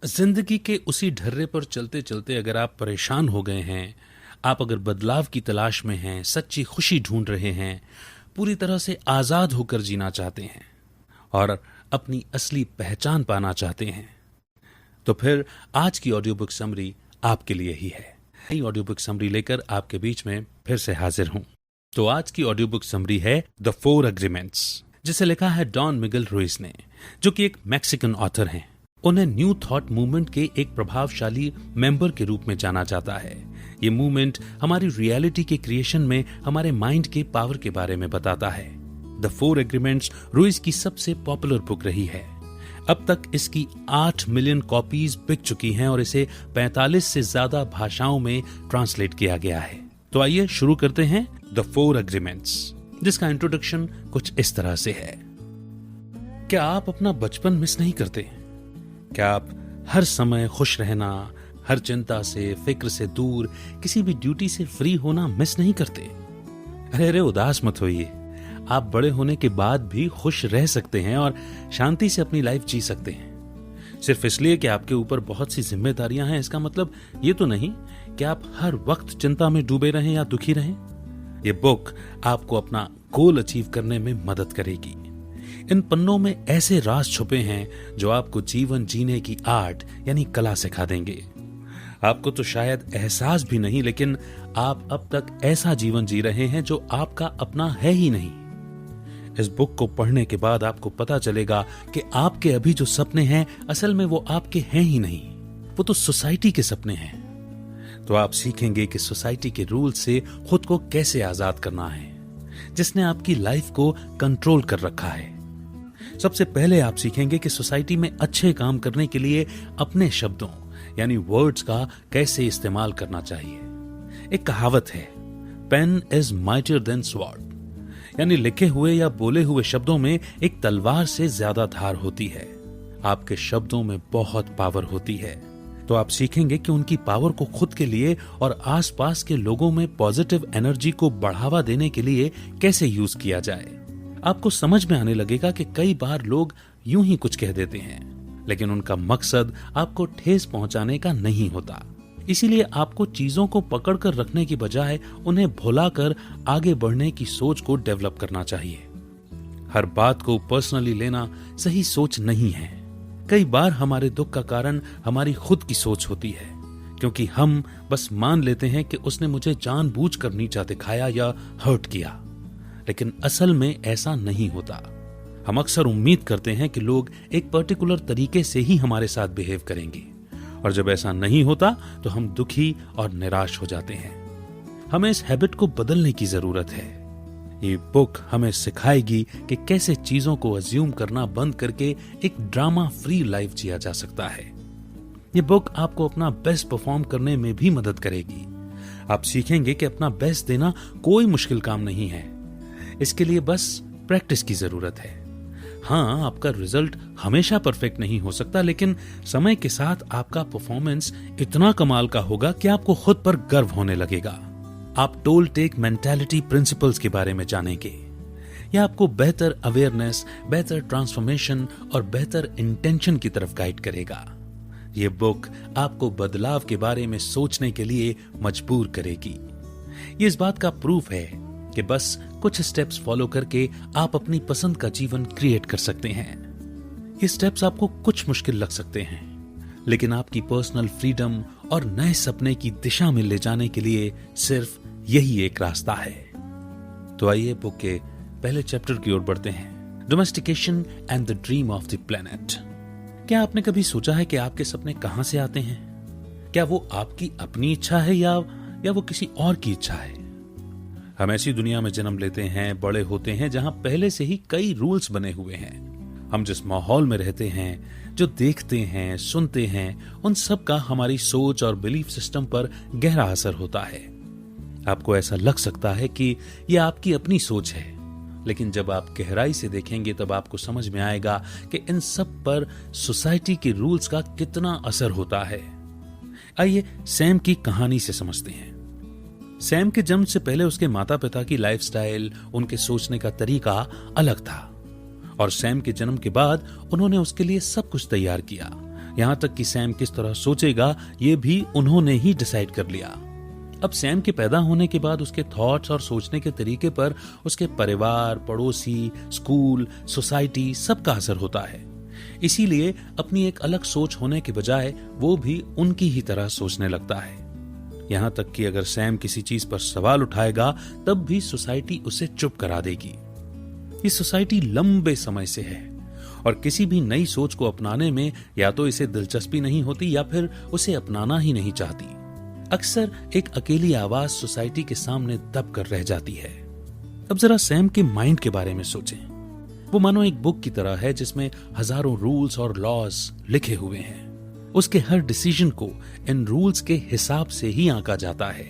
जिंदगी के उसी ढर्रे पर चलते चलते अगर आप परेशान हो गए हैं, आप अगर बदलाव की तलाश में हैं, सच्ची खुशी ढूंढ रहे हैं, पूरी तरह से आजाद होकर जीना चाहते हैं और अपनी असली पहचान पाना चाहते हैं, तो फिर आज की ऑडियो बुक समरी आपके लिए ही है। नई ऑडियो बुक समरी लेकर आपके बीच में फिर से हाजिर हूं। तो आज की ऑडियो बुक समरी है द 4 एग्रीमेंट्स, जिसे लिखा है डॉन मिगेल रुइस ने, जो कि एक मैक्सिकन ऑथर हैं। उन्हें न्यू थॉट मूवमेंट के एक प्रभावशाली मेंबर के रूप में जाना जाता है। ये मूवमेंट हमारी रियलिटी के क्रिएशन में हमारे माइंड के पावर के बारे में बताता है। द 4 एग्रीमेंट्स रुइस की सबसे पॉपुलर बुक रही है। अब तक इसकी 8 मिलियन कॉपीज बिक चुकी हैं और इसे 45 से ज्यादा भाषाओं में ट्रांसलेट किया गया है। तो आइए शुरू करते हैं द 4 एग्रीमेंट्स, जिसका इंट्रोडक्शन कुछ इस तरह से है। क्या आप अपना बचपन मिस नहीं करते? क्या आप हर समय खुश रहना, हर चिंता से, फिक्र से दूर, किसी भी ड्यूटी से फ्री होना मिस नहीं करते? अरे उदास मत होइए। आप बड़े होने के बाद भी खुश रह सकते हैं और शांति से अपनी लाइफ जी सकते हैं। सिर्फ इसलिए कि आपके ऊपर बहुत सी जिम्मेदारियां हैं, इसका मतलब ये तो नहीं कि आप हर वक्त चिंता में डूबे रहें या दुखी रहें। ये बुक आपको अपना गोल अचीव करने में मदद करेगी। इन पन्नों में ऐसे राज छुपे हैं जो आपको जीवन जीने की आर्ट यानी कला सिखा देंगे। आपको तो शायद एहसास भी नहीं, लेकिन आप अब तक ऐसा जीवन जी रहे हैं जो आपका अपना है ही नहीं। इस बुक को पढ़ने के बाद आपको पता चलेगा कि आपके अभी जो सपने हैं असल में वो आपके हैं ही नहीं, वो तो सोसाइटी के सपने हैं। तो आप सीखेंगे कि सोसाइटी के रूल से खुद को कैसे आजाद करना है, जिसने आपकी लाइफ को कंट्रोल कर रखा है। सबसे पहले आप सीखेंगे कि सोसाइटी में अच्छे काम करने के लिए अपने शब्दों यानी वर्ड्स का कैसे इस्तेमाल करना चाहिए। एक कहावत है, pen is mightier than sword, यानी लिखे हुए या बोले हुए शब्दों में एक तलवार से ज्यादा धार होती है। आपके शब्दों में बहुत पावर होती है। तो आप सीखेंगे कि उनकी पावर को खुद के लिए और आसपास के लोगों में पॉजिटिव एनर्जी को बढ़ावा देने के लिए कैसे यूज किया जाए। आपको समझ में आने लगेगा कि कई बार लोग यूं ही कुछ कह देते हैं, लेकिन उनका मकसद आपको ठेस पहुंचाने का नहीं होता। इसीलिए आपको चीजों को पकड़कर रखने की बजाय उन्हें भुलाकर आगे बढ़ने की सोच को डेवलप करना चाहिए। हर बात को पर्सनली लेना सही सोच नहीं है। कई बार हमारे दुख का कारण हमारी खुद की सोच होती है, क्योंकि हम बस मान लेते हैं कि उसने मुझे जानबूझकर नीचा दिखाया या हर्ट किया, लेकिन असल में ऐसा नहीं होता। हम अक्सर उम्मीद करते हैं कि लोग एक पर्टिकुलर तरीके से ही हमारे साथ बिहेव करेंगे, और जब ऐसा नहीं होता तो हम दुखी और निराश हो जाते हैं। हमें इस हैबिट को बदलने की जरूरत है। ये बुक हमें सिखाएगी कि कैसे चीजों को अज्यूम करना बंद करके एक ड्रामा फ्री लाइफ जिया जा सकता है। ये बुक आपको अपना बेस्ट परफॉर्म करने में भी मदद करेगी। आप सीखेंगे कि अपना बेस्ट देना कोई मुश्किल काम नहीं है। इसके लिए बस प्रैक्टिस की जरूरत है। हाँ, आपका रिजल्ट हमेशा परफेक्ट नहीं हो सकता, लेकिन समय के साथ आपका परफॉर्मेंस इतना कमाल का होगा कि आपको खुद पर गर्व होने लगेगा। आप टोल टेक मेंटालिटी प्रिंसिपल्स के बारे में जानेंगे। यह आपको बेहतर अवेयरनेस, बेहतर ट्रांसफॉर्मेशन और बेहतर इंटेंशन की तरफ गाइड करेगा। यह बुक आपको बदलाव के बारे में सोचने के लिए मजबूर करेगी। ये इस बात का प्रूफ है कि बस कुछ स्टेप्स फॉलो करके आप अपनी पसंद का जीवन क्रिएट कर सकते हैं। ये स्टेप्स आपको कुछ मुश्किल लग सकते हैं, लेकिन आपकी पर्सनल फ्रीडम और नए सपने की दिशा में ले जाने के लिए सिर्फ यही एक रास्ता है। तो आइए बुक के पहले चैप्टर की ओर बढ़ते हैं, domestication and the dream of the planet. क्या आपने कभी सोचा है कि आपके सपने कहां से आते हैं? क्या वो आपकी अपनी इच्छा है या वो किसी और की इच्छा है? हम ऐसी दुनिया में जन्म लेते हैं, बड़े होते हैं, जहां पहले से ही कई रूल्स बने हुए हैं। हम जिस माहौल में रहते हैं, जो देखते हैं, सुनते हैं, उन सब का हमारी सोच और बिलीफ सिस्टम पर गहरा असर होता है। आपको ऐसा लग सकता है कि यह आपकी अपनी सोच है, लेकिन जब आप गहराई से देखेंगे तब आपको समझ में आएगा कि इन सब पर सोसाइटी के रूल्स का कितना असर होता है। आइए सैम की कहानी से समझते हैं। सैम के जन्म से पहले उसके माता पिता की लाइफस्टाइल, उनके सोचने का तरीका अलग था, और सैम के जन्म के बाद उन्होंने उसके लिए सब कुछ तैयार किया, यहां तक कि सैम किस तरह सोचेगा ये भी उन्होंने ही डिसाइड कर लिया। अब सैम के पैदा होने के बाद उसके थॉट्स और सोचने के तरीके पर उसके परिवार, पड़ोसी, स्कूल, सोसाइटी सबका असर होता है। इसीलिए अपनी एक अलग सोच होने के बजाय वो भी उनकी ही तरह सोचने लगता है। यहां तक कि अगर सैम किसी चीज पर सवाल उठाएगा तब भी सोसाइटी उसे चुप करा देगी। ये सोसाइटी लंबे समय से है और किसी भी नई सोच को अपनाने में या तो इसे दिलचस्पी नहीं होती या फिर उसे अपनाना ही नहीं चाहती। अक्सर एक अकेली आवाज सोसाइटी के सामने दब कर रह जाती है। अब जरा सैम के माइंड के बारे में सोचें। वो मानो एक बुक की तरह है जिसमें हजारों रूल्स और लॉज लिखे हुए हैं। उसके हर डिसीजन को इन रूल्स के हिसाब से ही आंका जाता है।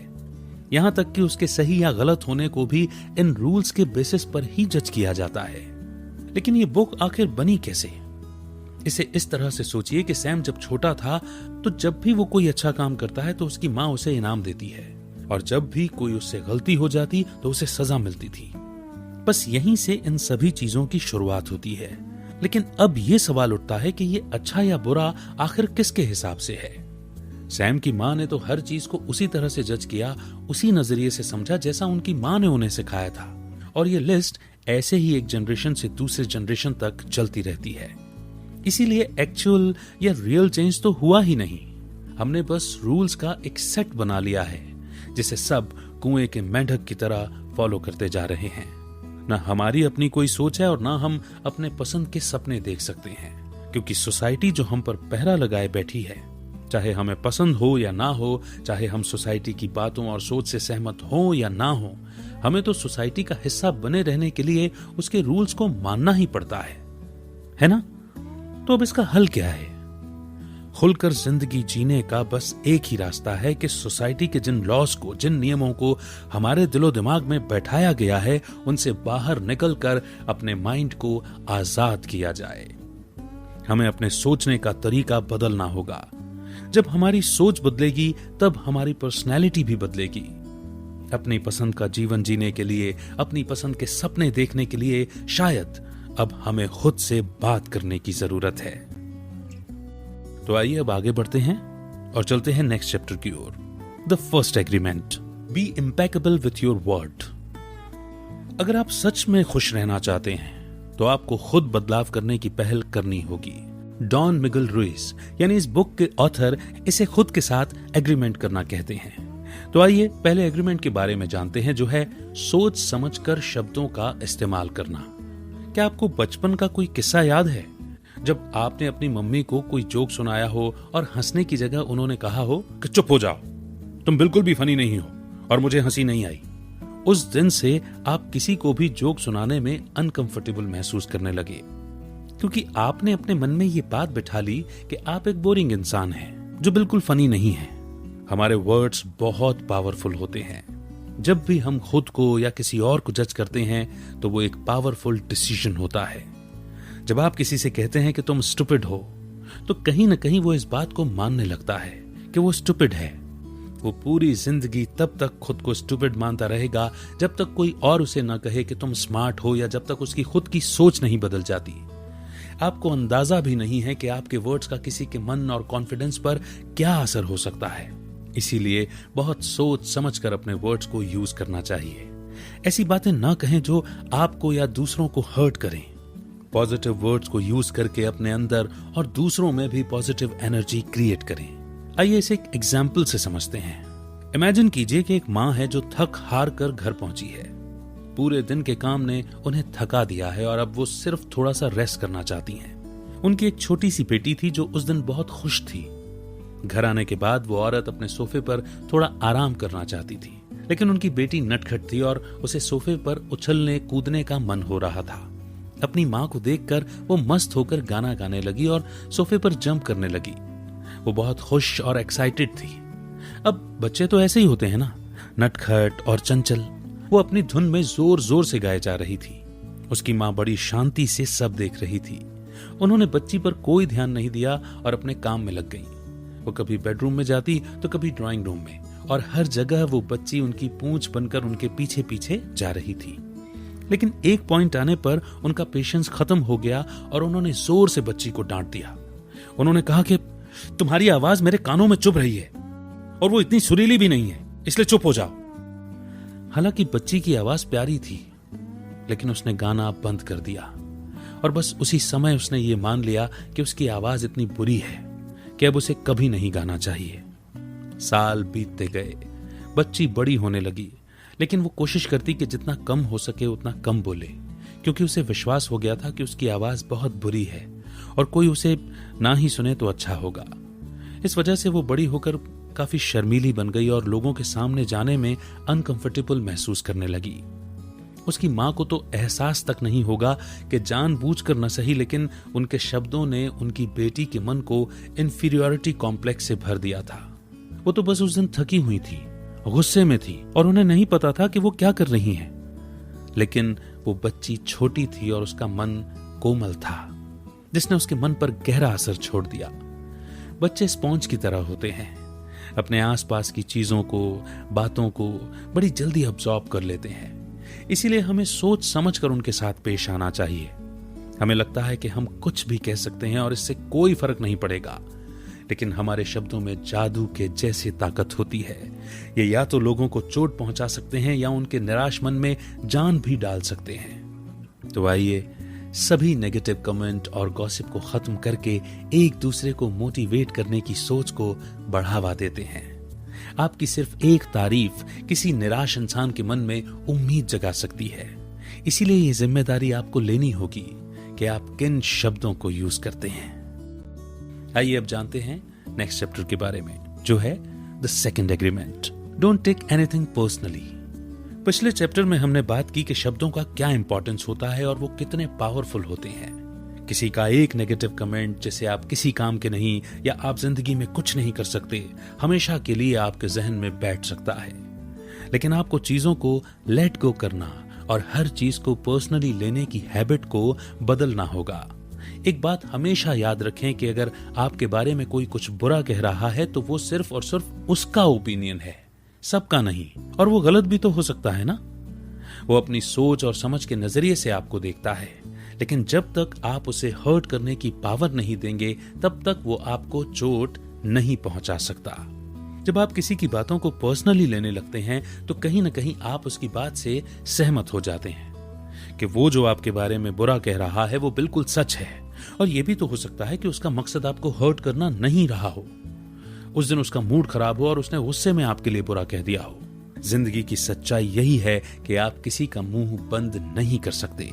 यहां तक कि उसके सही या गलत होने को भी इन रूल्स के बेसिस पर ही जज किया जाता है। लेकिन ये बुक आखिर बनी कैसे? इसे इस तरह से सोचिए कि सैम जब छोटा था तो जब भी वो कोई अच्छा काम करता है तो उसकी माँ उसे इनाम देती है, और जब भी कोई उससे गलती हो जाती तो उसे सजा मिलती थी। बस यहीं से इन सभी चीजों की शुरुआत होती है। लेकिन अब ये सवाल उठता है कि ये अच्छा या बुरा आखिर किसके हिसाब से है? सैम की माँ ने तो हर चीज को उसी तरह से जज किया, उसी नजरिए से समझा जैसा उनकी माँ ने उन्हें सिखाया था, और ये लिस्ट ऐसे ही एक जनरेशन से दूसरे जनरेशन तक चलती रहती है। इसीलिए एक्चुअल या रियल चेंज तो हुआ ही नहीं। हमने बस रूल्स का एक सेट बना लिया है जिसे सब कुएं के मेंढक की तरह फॉलो करते जा रहे हैं। ना हमारी अपनी कोई सोच है और ना हम अपने पसंद के सपने देख सकते हैं, क्योंकि सोसाइटी जो हम पर पहरा लगाए बैठी है, चाहे हमें पसंद हो या ना हो, चाहे हम सोसाइटी की बातों और सोच से सहमत हो या ना हो, हमें तो सोसाइटी का हिस्सा बने रहने के लिए उसके रूल्स को मानना ही पड़ता है ना? तो अब इसका हल क्या है? खुलकर जिंदगी जीने का बस एक ही रास्ता है कि सोसाइटी के जिन लॉज को, जिन नियमों को हमारे दिलो दिमाग में बैठाया गया है, उनसे बाहर निकलकर अपने माइंड को आजाद किया जाए। हमें अपने सोचने का तरीका बदलना होगा। जब हमारी सोच बदलेगी तब हमारी पर्सनैलिटी भी बदलेगी। अपनी पसंद का जीवन जीने के लिए, अपनी पसंद के सपने देखने के लिए शायद अब हमें खुद से बात करने की जरूरत है। तो आइए अब आगे बढ़ते हैं और चलते हैं नेक्स्ट चैप्टर की ओर। The first agreement, be impeccable with your word. अगर आप सच में खुश रहना चाहते हैं तो आपको खुद बदलाव करने की पहल करनी होगी। डॉन मिगल रुइस यानी इस बुक के ऑथर इसे खुद के साथ एग्रीमेंट करना कहते हैं। तो आइए पहले एग्रीमेंट के बारे में जानते हैं, जो है सोच समझकर शब्दों का इस्तेमाल करना। क्या आपको बचपन का कोई किस्सा याद है जब आपने अपनी मम्मी को कोई जोक सुनाया हो और हंसने की जगह उन्होंने कहा हो कि चुप हो जाओ, तुम बिल्कुल भी फनी नहीं हो और मुझे हंसी नहीं आई? उस दिन से आप किसी को भी जोक सुनाने में अनकंफर्टेबल महसूस करने लगे, क्योंकि आपने अपने मन में ये बात बिठा ली कि आप एक बोरिंग इंसान हैं जो बिल्कुल फनी नहीं है। हमारे वर्ड्स बहुत पावरफुल होते हैं। जब भी हम खुद को या किसी और को जज करते हैं तो वो एक पावरफुल डिसीजन होता है। जब आप किसी से कहते हैं कि तुम स्टूपिड हो, तो कहीं ना कहीं वो इस बात को मानने लगता है कि वो स्टूपिड है। वो पूरी जिंदगी तब तक खुद को स्टूपिड मानता रहेगा जब तक कोई और उसे ना कहे कि तुम स्मार्ट हो, या जब तक उसकी खुद की सोच नहीं बदल जाती। आपको अंदाजा भी नहीं है कि आपके वर्ड्स का किसी के मन और कॉन्फिडेंस पर क्या असर हो सकता है। इसीलिए बहुत सोच समझकर अपने वर्ड्स को यूज करना चाहिए। ऐसी बातें ना कहें जो आपको या दूसरों को हर्ट करें। पॉजिटिव वर्ड्स को यूज करके अपने अंदर और दूसरों में भी पॉजिटिव एनर्जी क्रिएट करें। आइए इसे एक एग्जाम्पल से समझते हैं। इमेजिन कीजिए कि एक माँ है जो थक हार कर घर पहुंची है। पूरे दिन के काम ने उन्हें थका दिया है और अब वो सिर्फ थोड़ा सा रेस्ट करना चाहती हैं। उनकी एक छोटी सी बेटी थी जो उस दिन बहुत खुश थी। घर आने के बाद वो औरत अपने सोफे पर थोड़ा आराम करना चाहती थी, लेकिन उनकी बेटी नटखट थी और उसे सोफे पर उछलने कूदने का मन हो रहा था। अपनी माँ को देखकर वो मस्त होकर गाना गाने लगी और सोफे पर जंप करने लगी। वो बहुत खुश और एक्साइटेड थी। अब बच्चे तो ऐसे ही होते हैं ना, नटखट और चंचल। वो अपनी धुन में जोर जोर से गाए जा रही थी। उसकी माँ बड़ी शांति से सब देख रही थी। उन्होंने बच्ची पर कोई ध्यान नहीं दिया और अपने काम में लग गई। वो कभी बेडरूम में जाती तो कभी ड्राइंग रूम में, और हर जगह वो बच्ची उनकी पूंछ बनकर उनके पीछे पीछे जा रही थी। लेकिन एक पॉइंट आने पर उनका पेशेंस खत्म हो गया और उन्होंने जोर से बच्ची को डांट दिया। उन्होंने कहा कि तुम्हारी आवाज मेरे कानों में चुभ रही है और वो इतनी सुरीली भी नहीं है, इसलिए चुप हो जाओ। हालांकि बच्ची की आवाज प्यारी थी, लेकिन उसने गाना बंद कर दिया और बस उसी समय उसने ये मान लिया कि उसकी आवाज इतनी बुरी है कि अब उसे कभी नहीं गाना चाहिए। साल बीतते गए, बच्ची बड़ी होने लगी, लेकिन वो कोशिश करती कि जितना कम हो सके उतना कम बोले, क्योंकि उसे विश्वास हो गया था कि उसकी आवाज बहुत बुरी है और कोई उसे ना ही सुने तो अच्छा होगा। इस वजह से वो बड़ी होकर काफी शर्मीली बन गई और लोगों के सामने जाने में अनकंफर्टेबल महसूस करने लगी। उसकी मां को तो एहसास तक नहीं होगा कि जानबूझकर न सही, लेकिन उनके शब्दों ने उनकी बेटी के मन को इंफीरियरिटी कॉम्प्लेक्स से भर दिया था। वो तो बस उस दिन थकी हुई थी, गुस्से में थी और उन्हें नहीं पता था कि वो क्या कर रही हैं। लेकिन वो बच्ची छोटी थी और उसका मन कोमल था, जिसने उसके मन पर गहरा असर छोड़ दिया। बच्चे स्पॉन्ज की तरह होते हैं, अपने आसपास की चीजों को, बातों को बड़ी जल्दी अब्सॉर्ब कर लेते हैं। इसीलिए हमें सोच समझ कर उनके साथ पेश आना चाहिए। हमें लगता है कि हम कुछ भी कह सकते हैं और इससे कोई फर्क नहीं पड़ेगा, लेकिन हमारे शब्दों में जादू के जैसी ताकत होती है। ये या तो लोगों को चोट पहुंचा सकते हैं या उनके निराश मन में जान भी डाल सकते हैं। तो आइए सभी नेगेटिव कमेंट और गॉसिप को खत्म करके एक दूसरे को मोटिवेट करने की सोच को बढ़ावा देते हैं। आपकी सिर्फ एक तारीफ किसी निराश इंसान के मन में उम्मीद जगा सकती है। इसीलिए ये जिम्मेदारी आपको लेनी होगी कि आप किन शब्दों को यूज करते हैं। आइए अब जानते हैं नेक्स्ट चैप्टर के बारे में, जो है the second agreement. Don't take anything personally. पिछले चैप्टर में हमने बात की कि शब्दों का क्या इंपॉर्टेंस होता है और वो कितने पावरफुल होते हैं। किसी का एक नेगेटिव कमेंट, जैसे आप किसी काम के नहीं या आप जिंदगी में कुछ नहीं कर सकते, हमेशा के लिए आपके जहन में बैठ सकता है। लेकिन आपको चीजों को लेट गो करना और हर चीज को पर्सनली लेने की हैबिट को बदलना होगा। एक बात हमेशा याद रखें कि अगर आपके बारे में कोई कुछ बुरा कह रहा है तो वो सिर्फ और सिर्फ उसका ओपिनियन है, सबका नहीं। और वो गलत भी तो हो सकता है ना। वो अपनी सोच और समझ के नजरिए से आपको देखता है, लेकिन जब तक आप उसे हर्ट करने की पावर नहीं देंगे तब तक वो आपको चोट नहीं पहुंचा सकता। जब आप किसी की बातों को पर्सनली लेने लगते हैं तो कहीं ना कहीं आप उसकी बात से सहमत हो जाते हैं कि वो जो आपके बारे में बुरा कह रहा है वो बिल्कुल सच है। और ये भी तो हो सकता है कि उसका मकसद आपको हर्ट करना नहीं रहा हो। उस दिन उसका मूड खराब हो और उसने गुस्से में आपके लिए बुरा कह दिया हो। जिंदगी की सच्चाई यही है कि आप किसी का मुंह बंद नहीं कर सकते,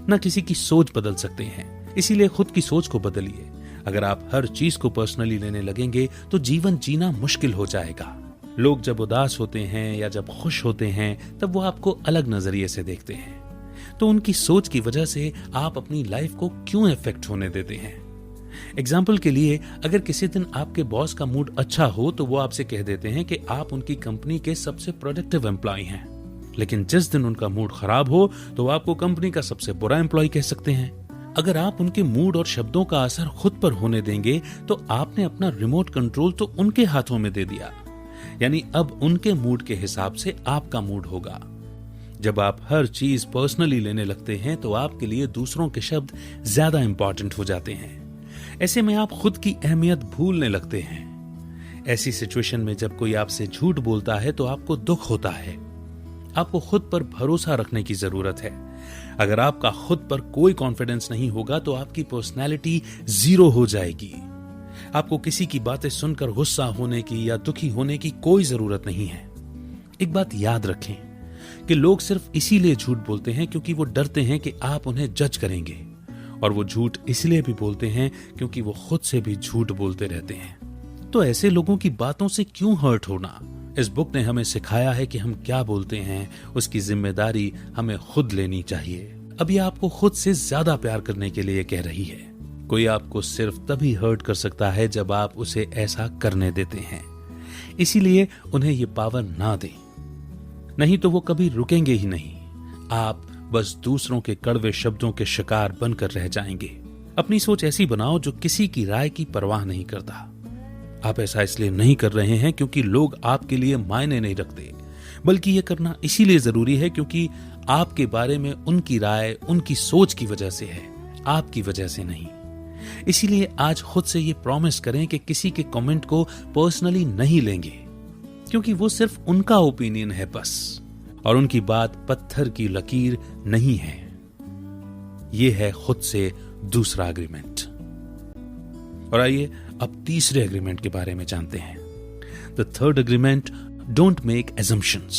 ना किसी की सोच बदल सकते हैं। इसीलिए खुद की सोच को बदलिए। अगर आप हर चीज को पर्सनली लेने लगेंगे तो जीवन जीना मुश्किल हो जाएगा। लोग जब उदास होते हैं या जब खुश होते हैं तब वो आपको अलग नजरिए से देखते हैं। तो उनकी सोच की वजह से आप अपनी लाइफ को क्यों इफेक्ट होने देते हैं। एग्जाम्पल के लिए, अगर किसी दिन आपके बॉस का मूड अच्छा हो तो वो आपसे कह देते हैं कि आप उनकी कंपनी के सबसे प्रोडक्टिव एम्प्लॉय हैं, लेकिन जिस दिन उनका मूड खराब हो तो आपको कंपनी का सबसे बुरा एम्प्लॉय कह सकते हैं। अगर आप उनके मूड और शब्दों का असर खुद पर होने देंगे तो आपने अपना रिमोट कंट्रोल तो उनके हाथों में दे दिया। यानी अब उनके मूड के हिसाब से आपका मूड होगा। जब आप हर चीज पर्सनली लेने लगते हैं तो आपके लिए दूसरों के शब्द ज्यादा इंपॉर्टेंट हो जाते हैं। ऐसे में आप खुद की अहमियत भूलने लगते हैं। ऐसी सिचुएशन में जब कोई आपसे झूठ बोलता है तो आपको दुख होता है। आपको खुद पर भरोसा रखने की जरूरत है। अगर आपका खुद पर कोई कॉन्फिडेंस नहीं होगा तो आपकी पर्सनैलिटी जीरो हो जाएगी। आपको किसी की बातें सुनकर गुस्सा होने की या दुखी होने की कोई जरूरत नहीं है। एक बात याद रखें कि लोग सिर्फ इसीलिए झूठ बोलते हैं क्योंकि वो डरते हैं कि आप उन्हें जज करेंगे, और वो झूठ इसलिए भी बोलते हैं क्योंकि वो खुद से भी झूठ बोलते रहते हैं। तो ऐसे लोगों की बातों से क्यों हर्ट होना। इस बुक ने हमें सिखाया है कि हम क्या बोलते हैं उसकी जिम्मेदारी हमें खुद लेनी चाहिए। अब ये आपको खुद से ज्यादा प्यार करने के लिए कह रही है। कोई आपको सिर्फ तभी हर्ट कर सकता है जब आप उसे ऐसा करने देते हैं। इसीलिए उन्हें ये पावर ना दें, नहीं तो वो कभी रुकेंगे ही नहीं। आप बस दूसरों के कड़वे शब्दों के शिकार बनकर रह जाएंगे। अपनी सोच ऐसी बनाओ जो किसी की राय की परवाह नहीं करता। आप ऐसा इसलिए नहीं कर रहे हैं क्योंकि लोग आपके लिए मायने नहीं रखते, बल्कि ये करना इसीलिए जरूरी है क्योंकि आपके बारे में उनकी राय उनकी सोच की वजह से है, आपकी वजह से नहीं। इसीलिए आज खुद से ये प्रॉमिस करें कि किसी के कमेंट को पर्सनली नहीं लेंगे, क्योंकि वो सिर्फ उनका ओपिनियन है बस, और उनकी बात पत्थर की लकीर नहीं है। ये है खुद से दूसरा एग्रीमेंट। और आइए अब तीसरे एग्रीमेंट के बारे में जानते हैं। The third agreement, don't make assumptions।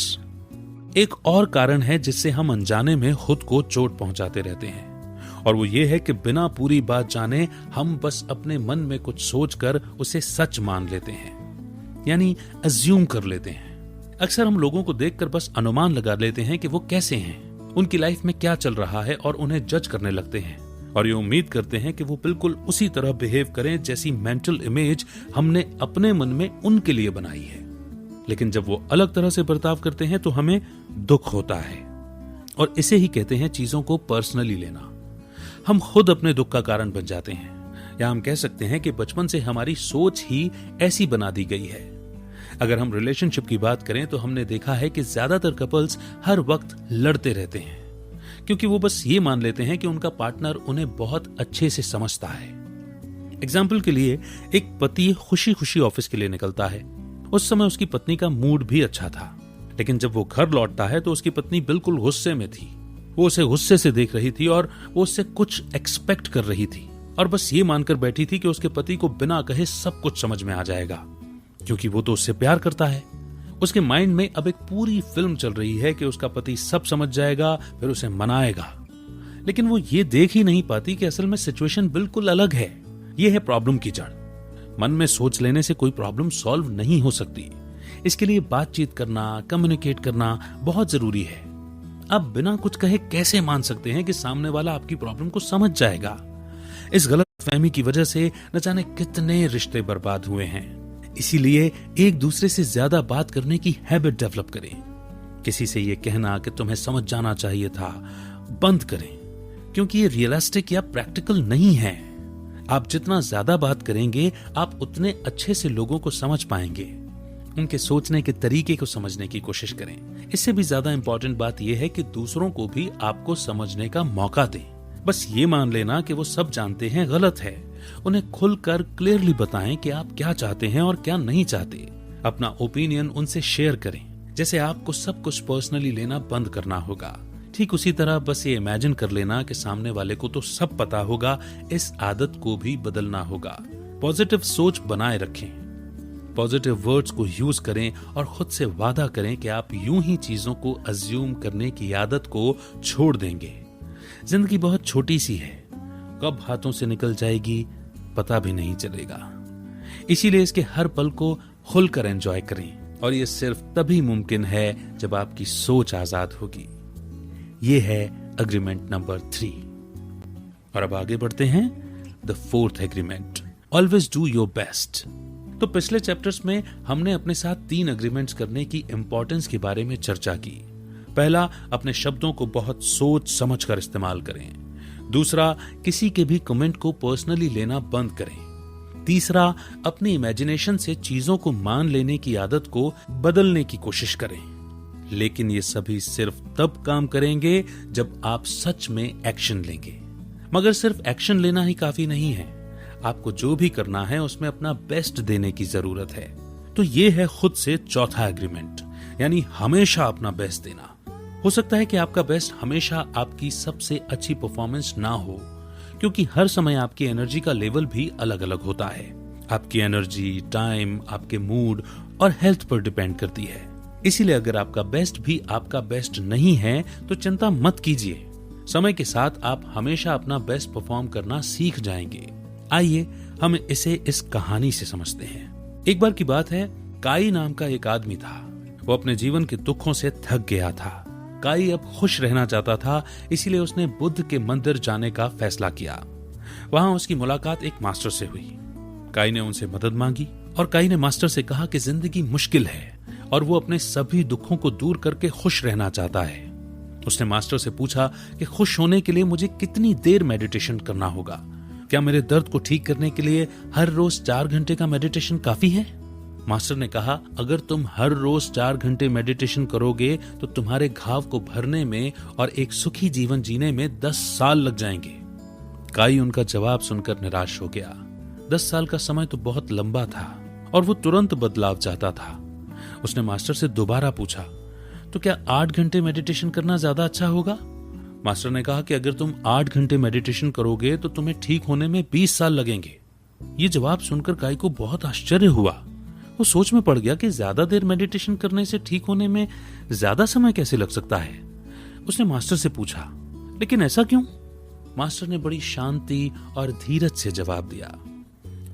एक और कारण है जिससे हम अनजाने में खुद को चोट पहुंचाते रहते हैं, और वो ये है कि बिना पूरी बात जाने हम बस अपने मन में कुछ सोचकर उसे सच मान लेते हैं, यानी अज्यूम कर लेते हैं। अक्सर हम लोगों को देखकर बस अनुमान लगा लेते हैं कि वो कैसे हैं, उनकी लाइफ में क्या चल रहा है, और उन्हें जज करने लगते हैं, और ये उम्मीद करते हैं कि वो बिल्कुल उसी तरह बिहेव करें जैसी मेंटल इमेज हमने अपने मन में उनके लिए बनाई है। लेकिन जब वो अलग तरह से बर्ताव करते हैं तो हमें दुख होता है, और इसे ही कहते हैं चीजों को पर्सनली लेना। हम खुद अपने दुख का कारण बन जाते हैं, या हम कह सकते हैं कि बचपन से हमारी सोच ही ऐसी बना दी गई है। अगर हम रिलेशनशिप की बात करें तो हमने देखा है कि ज्यादातर कपल्स हर वक्त लड़ते रहते हैं, क्योंकि वो बस ये मान लेते हैं कि उनका पार्टनर उन्हें बहुत अच्छे से समझता है। एग्जाम्पल के लिए, एक पति खुशी खुशी ऑफिस के लिए निकलता है। उस समय उसकी पत्नी का मूड भी अच्छा था, लेकिन जब वो घर लौटता है तो उसकी पत्नी बिल्कुल गुस्से में थी। वो उसे गुस्से से देख रही थी और वो उससे कुछ एक्सपेक्ट कर रही थी, और बस ये मानकर बैठी थी कि उसके पति को बिना कहे सब कुछ समझ में आ जाएगा, क्योंकि वो तो उससे प्यार करता है। उसके माइंड में अब एक पूरी फिल्म चल रही है कि उसका पति सब समझ जाएगा, फिर उसे मनाएगा। लेकिन वो ये देख ही नहीं पाती कि असल में सिचुएशन बिल्कुल अलग है। ये है प्रॉब्लम की जड़। मन में सोच लेने से कोई प्रॉब्लम सॉल्व नहीं हो सकती। इसके लिए बातचीत करना, कम्युनिकेट करना बहुत जरूरी है। आप बिना कुछ कहे कैसे मान सकते हैं कि सामने वाला आपकी प्रॉब्लम को समझ जाएगा? इस गलतफहमी की वजह से न जाने कितने रिश्ते बर्बाद हुए हैं। इसीलिए एक दूसरे से ज्यादा बात करने की हैबिट डेवलप करें। किसी से ये कहना कि तुम्हें समझ जाना चाहिए था बंद करें, क्योंकि ये रियलिस्टिक या प्रैक्टिकल नहीं है। आप जितना ज्यादा बात करेंगे, आप उतने अच्छे से लोगों को समझ पाएंगे। उनके सोचने के तरीके को समझने की कोशिश करें। इससे भी ज्यादा इंपॉर्टेंट बात यह है कि दूसरों को भी आपको समझने का मौका दें। बस ये मान लेना कि वो सब जानते हैं गलत है। उन्हें खुलकर क्लियरली बताएं कि आप क्या चाहते हैं और क्या नहीं चाहते। अपना ओपिनियन उनसे शेयर करें। जैसे आपको सब कुछ पर्सनली लेना बंद करना होगा, ठीक उसी तरह बस ये इमेजिन कर लेना कि सामने वाले को तो सब पता होगा। इस आदत को भी बदलना होगा। पॉजिटिव सोच बनाए रखें, पॉजिटिव वर्ड्स को यूज करें, और खुद से वादा करें कि आप यूं ही चीजों को अज्यूम करने की आदत को छोड़ देंगे। जिंदगी बहुत छोटी सी है, कब हाथों से निकल जाएगी पता भी नहीं चलेगा। इसीलिए इसके हर पल को खुलकर एंजॉय करें, और ये सिर्फ तभी मुमकिन है जब आपकी सोच आजाद होगी। ये है एग्रीमेंट नंबर 3। और अब आगे बढ़ते हैं the fourth agreement, always do your best. तो पिछले चैप्टर्स में हमने अपने साथ 3 एग्रीमेंट्स करने की इंपॉर्टेंस के बारे में चर्चा की। पहला, अपने शब्दों को बहुत सोच समझकर इस्तेमाल करें। दूसरा, किसी के भी कमेंट को पर्सनली लेना बंद करें। तीसरा, अपनी इमेजिनेशन से चीजों को मान लेने की आदत को बदलने की कोशिश करें। लेकिन ये सभी सिर्फ तब काम करेंगे जब आप सच में एक्शन लेंगे। मगर सिर्फ एक्शन लेना ही काफी नहीं है। आपको जो भी करना है उसमें अपना बेस्ट देने की जरूरत है। तो ये है खुद से चौथा एग्रीमेंट, यानी हमेशा अपना बेस्ट देना। हो सकता है कि आपका बेस्ट हमेशा आपकी सबसे अच्छी परफॉर्मेंस ना हो, क्योंकि हर समय आपकी एनर्जी का लेवल भी अलग अलग होता है। आपकी एनर्जी, टाइम, आपके मूड और हेल्थ पर डिपेंड करती है। इसीलिए अगर आपका बेस्ट भी आपका बेस्ट नहीं है तो चिंता मत कीजिए। समय के साथ आप हमेशा अपना बेस्ट परफॉर्म करना सीख जाएंगे। आइए हम इसे इस कहानी से समझते हैं। एक बार की बात है, काई नाम का एक आदमी था। वो अपने जीवन के दुखों से थक गया था। काई अब खुश रहना चाहता था, इसीलिए उसने बुद्ध के मंदिर जाने का फैसला किया। वहां उसकी मुलाकात एक मास्टर से हुई। काई ने उनसे मदद मांगी, और काई ने मास्टर से कहा कि जिंदगी मुश्किल है और वो अपने सभी दुखों को दूर करके खुश रहना चाहता है। उसने मास्टर से पूछा कि खुश होने के लिए मुझे कितनी देर मेडिटेशन करना होगा? क्या मेरे दर्द को ठीक करने के लिए हर रोज 4 घंटे का मेडिटेशन काफी है? मास्टर ने कहा, अगर तुम हर रोज 4 घंटे मेडिटेशन करोगे तो तुम्हारे घाव को भरने में और एक सुखी जीवन जीने में 10 साल लग जाएंगे। काई उनका जवाब सुनकर निराश हो गया। 10 साल का समय तो बहुत लंबा था और वो तुरंत बदलाव चाहता था। उसने मास्टर से दोबारा पूछा, तो क्या 8 घंटे मेडिटेशन करना ज्यादा अच्छा होगा? मास्टर ने कहा कि अगर तुम 8 घंटे मेडिटेशन करोगे तो तुम्हें ठीक होने में 20 साल लगेंगे। ये जवाब सुनकर काई को बहुत आश्चर्य हुआ। वो सोच में पड़ गया कि ज्यादा देर मेडिटेशन करने से ठीक होने में ज्यादा समय कैसे लग सकता है। उसने मास्टर से पूछा, लेकिन ऐसा क्यों? मास्टर ने बड़ी शांति और धीरज से जवाब दिया।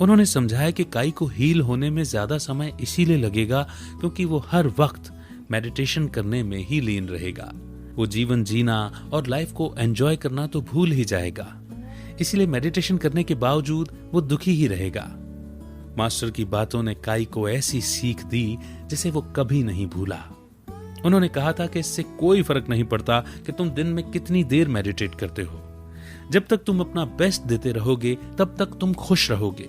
उन्होंने समझाया कि काई को हील होने में ज्यादा समय इसीलिए लगेगा क्योंकि वो हर वक्त मेडिटेशन करने में ही लीन रहेगा। वो जीवन जीना और लाइफ को एंजॉय करना तो भूल ही जाएगा, इसीलिए मेडिटेशन करने के बावजूद वो दुखी ही रहेगा। मास्टर की बातों ने काई को ऐसी सीख दी जिसे वो कभी नहीं भूला। उन्होंने कहा था कि इससे कोई फर्क नहीं पड़ता कि तुम दिन में कितनी देर मेडिटेट करते हो। जब तक तुम अपना बेस्ट देते रहोगे तब तक तुम खुश रहोगे,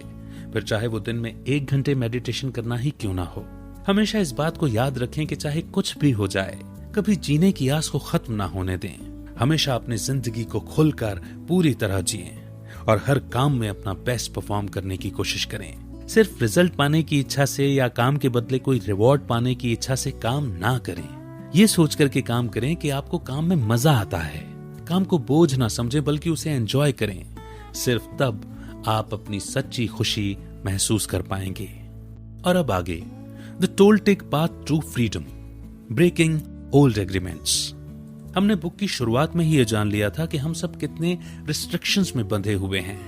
फिर चाहे वो दिन में 1 घंटे मेडिटेशन करना ही क्यों ना हो। हमेशा इस बात को याद रखें कि चाहे कुछ भी हो जाए, कभी जीने की आस को खत्म ना होने दें। हमेशा अपनी जिंदगी को खुलकर पूरी तरह जिएं और हर काम में अपना बेस्ट परफॉर्म करने की कोशिश करें। सिर्फ रिजल्ट पाने की इच्छा से या काम के बदले कोई रिवॉर्ड पाने की इच्छा से काम ना करें। ये सोच करके काम करें कि आपको काम में मजा आता है। काम को बोझ ना समझें बल्कि उसे एंजॉय करें। सिर्फ तब आप अपनी सच्ची खुशी महसूस कर पाएंगे। और अब आगे, the Toltec path to freedom, breaking old agreements. हमने बुक की शुरुआत में ही ये जान लिया था कि हम सब कितने रिस्ट्रिक्शंस में बंधे हुए हैं।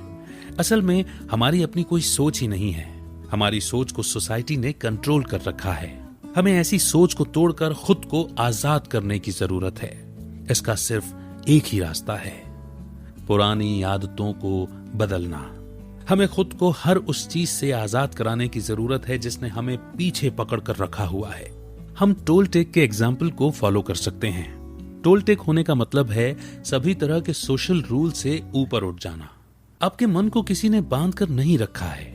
असल में हमारी अपनी कोई सोच ही नहीं है। हमारी सोच को सोसाइटी ने कंट्रोल कर रखा है। हमें ऐसी सोच को तोड़कर खुद को आजाद करने की जरूरत है। इसका सिर्फ एक ही रास्ता है, पुरानी आदतों को बदलना। हमें खुद को हर उस चीज से आजाद कराने की जरूरत है जिसने हमें पीछे पकड़ कर रखा हुआ है। हम टोल टेक के एग्जाम्पल को फॉलो कर सकते हैं। टोल टेक होने का मतलब है सभी तरह के सोशल रूल से ऊपर उठ जाना। आपके मन को किसी ने बांध कर नहीं रखा है।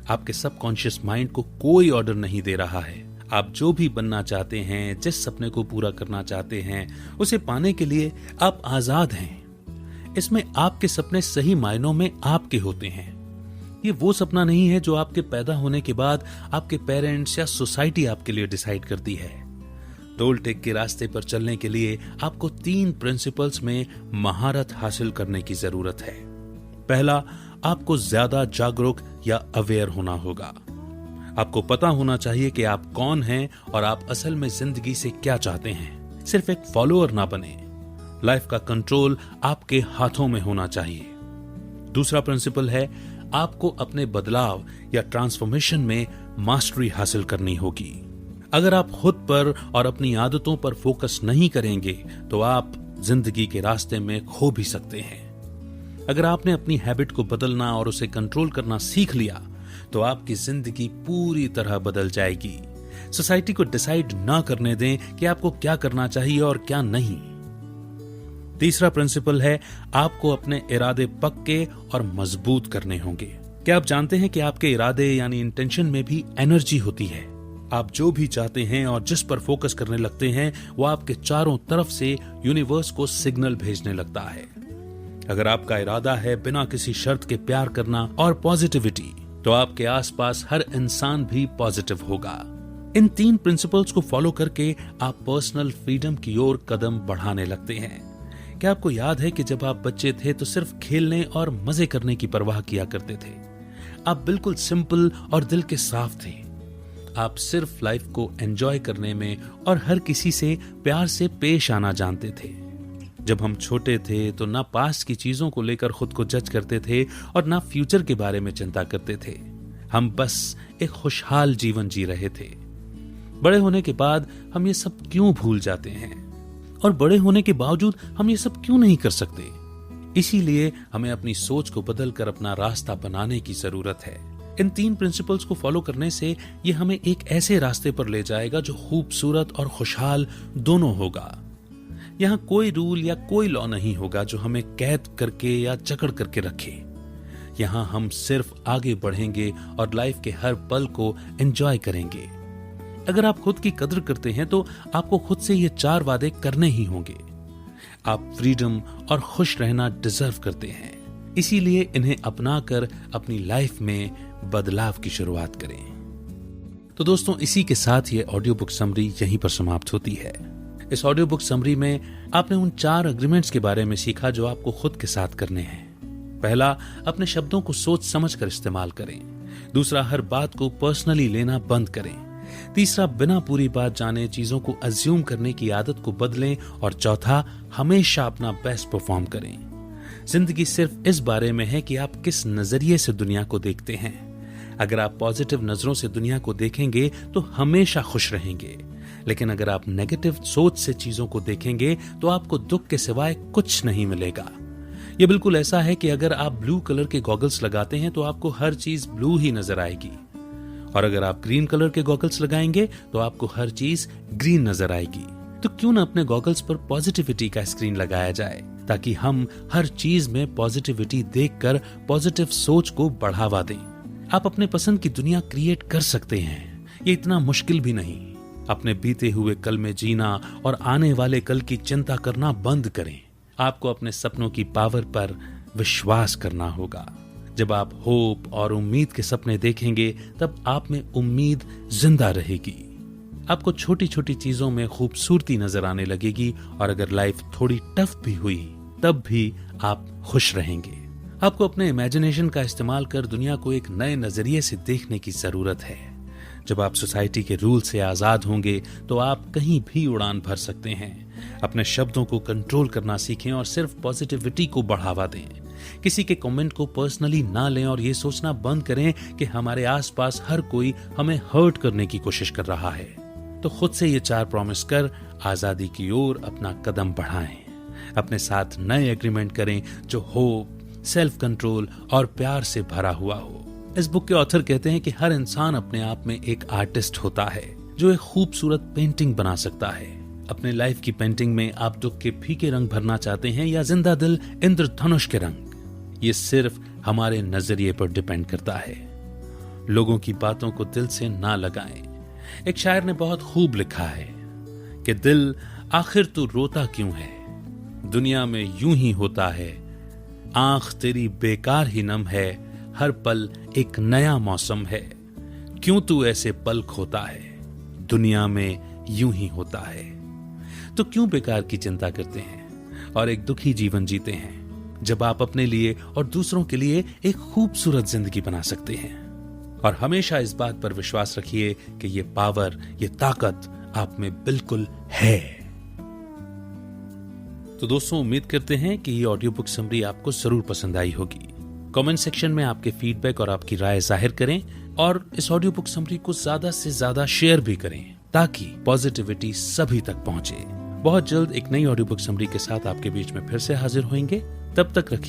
आपके सबकॉन्शियस माइंड को कोई ऑर्डर नहीं दे रहा है। आप जो भी बनना चाहते हैं, जिस सपने को पूरा करना चाहते हैं, उसे पाने के लिए आप आजाद हैं। इसमें आपके सपने सही मायनों में आपके होते हैं। ये वो सपना नहीं है जो आपके पैदा होने के बाद आपके पेरेंट्स या सोसाइटी आपके लिए डिसाइड करती है। टोल टेक के रास्ते पर चलने के लिए आपको 3 प्रिंसिपल्स में महारत हासिल करने की जरूरत है। पहला, आपको ज्यादा जागरूक या अवेयर होना होगा। आपको पता होना चाहिए कि आप कौन हैं और आप असल में जिंदगी से क्या चाहते हैं। सिर्फ एक फॉलोअर ना बने। लाइफ का कंट्रोल आपके हाथों में होना चाहिए। दूसरा प्रिंसिपल है, आपको अपने बदलाव या ट्रांसफॉर्मेशन में मास्टरी हासिल करनी होगी। अगर आप खुद पर और अपनी आदतों पर फोकस नहीं करेंगे तो आप जिंदगी के रास्ते में खो भी सकते हैं। अगर आपने अपनी हैबिट को बदलना और उसे कंट्रोल करना सीख लिया तो आपकी जिंदगी पूरी तरह बदल जाएगी। सोसाइटी को डिसाइड ना करने दें कि आपको क्या करना चाहिए और क्या नहीं। तीसरा प्रिंसिपल है, आपको अपने इरादे पक्के और मजबूत करने होंगे। क्या आप जानते हैं कि आपके इरादे यानी इंटेंशन में भी एनर्जी होती है। आप जो भी चाहते हैं और जिस पर फोकस करने लगते हैं वो आपके चारों तरफ से यूनिवर्स को सिग्नल भेजने लगता है। अगर आपका इरादा है बिना किसी शर्त के प्यार करना और पॉजिटिविटी, तो आपके आसपास हर इंसान भी पॉजिटिव होगा। इन 3 प्रिंसिपल्स को फॉलो करके आप पर्सनल फ्रीडम की ओर कदम बढ़ाने लगते हैं। क्या आपको याद है कि जब आप बच्चे थे तो सिर्फ खेलने और मजे करने की परवाह किया करते थे? आप बिल्कुल सिंपल और दिल के साफ थे। आप सिर्फ लाइफ को एंजॉय करने में और हर किसी से प्यार से पेश आना जानते थे। जब हम छोटे थे तो ना पास्ट की चीजों को लेकर खुद को जज करते थे और ना फ्यूचर के बारे में चिंता करते थे। हम बस एक खुशहाल जीवन जी रहे थे। बड़े होने के बाद हम ये सब क्यों भूल जाते हैं? और बड़े होने के बावजूद हम ये सब क्यों नहीं कर सकते? इसीलिए हमें अपनी सोच को बदलकर अपना रास्ता बनाने की जरूरत है। इन 3 प्रिंसिपल्स को फॉलो करने से ये हमें एक ऐसे रास्ते पर ले जाएगा जो खूबसूरत और खुशहाल दोनों होगा। यहाँ कोई रूल या कोई लॉ नहीं होगा जो हमें कैद करके या जकड़ करके रखे। यहाँ हम सिर्फ आगे बढ़ेंगे और लाइफ के हर पल को एंजॉय करेंगे। अगर आप खुद की कदर करते हैं तो आपको खुद से ये 4 वादे करने ही होंगे। आप फ्रीडम और खुश रहना डिजर्व करते हैं, इसीलिए इन्हें अपनाकर अपनी लाइफ में बदलाव की शुरुआत करें। तो दोस्तों, इसी के साथ ये ऑडियो बुक समरी यहीं पर समाप्त होती है। इस ऑडियो बुक समरी में आपने उन 4 एग्रीमेंट्स के बारे में सीखा जो आपको खुद के साथ करने हैं। पहला, अपने शब्दों को सोच समझकर इस्तेमाल करें। दूसरा, हर बात को पर्सनली लेना बंद करें। तीसरा, बिना पूरी बात जाने चीजों को अज्यूम करने की आदत को बदलें। और चौथा, हमेशा अपना बेस्ट परफॉर्म करें। जिंदगी सिर्फ इस बारे में है कि आप किस नजरिए से दुनिया को देखते हैं। अगर आप पॉजिटिव नजरों से दुनिया को देखेंगे तो हमेशा खुश रहेंगे, लेकिन अगर आप नेगेटिव सोच से चीजों को देखेंगे तो आपको दुख के सिवाय कुछ नहीं मिलेगा। ये बिल्कुल ऐसा है कि अगर आप ब्लू कलर के गॉगल्स लगाते हैं तो आपको हर चीज ब्लू ही नजर आएगी, और अगर आप ग्रीन कलर के गॉगल्स लगाएंगे तो आपको हर चीज ग्रीन नजर आएगी। तो क्यों ना अपने गॉगल्स पर पॉजिटिविटी का स्क्रीन लगाया जाए, ताकि हम हर चीज में पॉजिटिविटी देखकर पॉजिटिव सोच को बढ़ावा दें। आप अपने पसंद की दुनिया क्रिएट कर सकते हैं, ये इतना मुश्किल भी नहीं। अपने बीते हुए कल में जीना और आने वाले कल की चिंता करना बंद करें। आपको अपने सपनों की पावर पर विश्वास करना होगा। जब आप होप और उम्मीद के सपने देखेंगे तब आप में उम्मीद जिंदा रहेगी। आपको छोटी छोटी चीजों में खूबसूरती नजर आने लगेगी, और अगर लाइफ थोड़ी टफ भी हुई तब भी आप खुश रहेंगे। आपको अपने इमेजिनेशन का इस्तेमाल कर दुनिया को एक नए नजरिए से देखने की जरूरत है। जब आप सोसाइटी के रूल से आजाद होंगे तो आप कहीं भी उड़ान भर सकते हैं। अपने शब्दों को कंट्रोल करना सीखें और सिर्फ पॉजिटिविटी को बढ़ावा दें। किसी के कमेंट को पर्सनली ना लें और ये सोचना बंद करें कि हमारे आसपास हर कोई हमें हर्ट करने की कोशिश कर रहा है। तो खुद से ये 4 प्रॉमिस कर आजादी की ओर अपना कदम बढ़ाएं। अपने साथ नए एग्रीमेंट करें जो होप, सेल्फ कंट्रोल और प्यार से भरा हुआ हो। इस बुक के ऑथर कहते हैं कि हर इंसान अपने आप में एक आर्टिस्ट होता है जो एक खूबसूरत पेंटिंग बना सकता है। अपने लाइफ की पेंटिंग में आप दुख के फीके रंग भरना चाहते हैं या जिंदा दिल इंद्रधनुष के रंग, ये सिर्फ हमारे नजरिए पर डिपेंड करता है। लोगों की बातों को दिल से ना लगाएं। एक शायर ने बहुत खूब लिखा है कि दिल आखिर तू रोता क्यों है, दुनिया में यूं ही होता है, आंख तेरी बेकार ही नम है, हर पल एक नया मौसम है, क्यों तू ऐसे पल खोता है, दुनिया में यूं ही होता है। तो क्यों बेकार की चिंता करते हैं और एक दुखी जीवन जीते हैं, जब आप अपने लिए और दूसरों के लिए एक खूबसूरत जिंदगी बना सकते हैं। और हमेशा इस बात पर विश्वास रखिए कि ये पावर, ये ताकत आप में बिल्कुल है। तो दोस्तों, उम्मीद करते हैं कि ये ऑडियो बुक समरी आपको जरूर पसंद आई होगी। कमेंट सेक्शन में आपके फीडबैक और आपकी राय जाहिर करें, और इस ऑडियो बुक समरी को ज्यादा से ज्यादा शेयर भी करें ताकि पॉजिटिविटी सभी तक पहुंचे। बहुत जल्द एक नई ऑडियो बुक समरी के साथ आपके बीच में फिर से हाजिर होंगे। तब तक रखिए